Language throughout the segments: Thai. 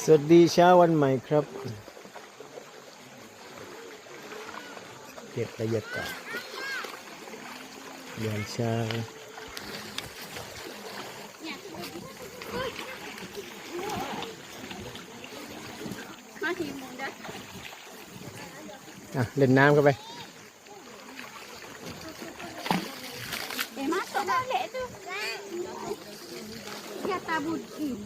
สวัสดีเช้าวันใหม่ครับเก็บบรรยากาศยามเช้ามาทีมุงได้เล่นน้ำกันไปเอ็มมาตัวได้เละตัวอย่าตาบุดอีก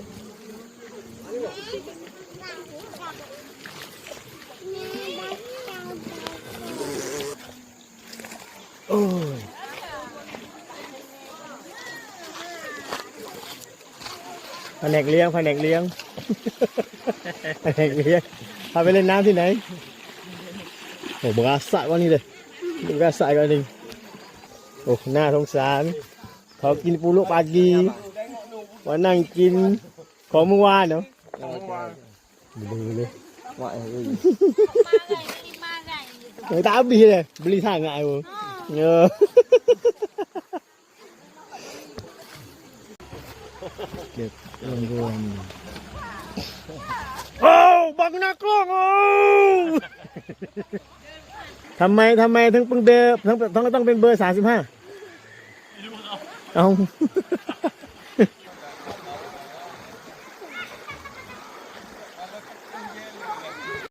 โอ้ยแผนกเลี้ยงพาไปเล่นน้ำที่ไหนโอ้บกาสะวันนี้เลยบกาสะกันจริงโอ้หน้าสงสารเขากินปูลูกปลากีมานั่งกินของเมื่อวานเนาะดูเลยว่าngười ta bị này bị thằng ngại rồi nhớ được luôn ô bằng nát luôn ô ทำไมถึงเป็นเบอร์ต้องเป็นเบอร์35เอา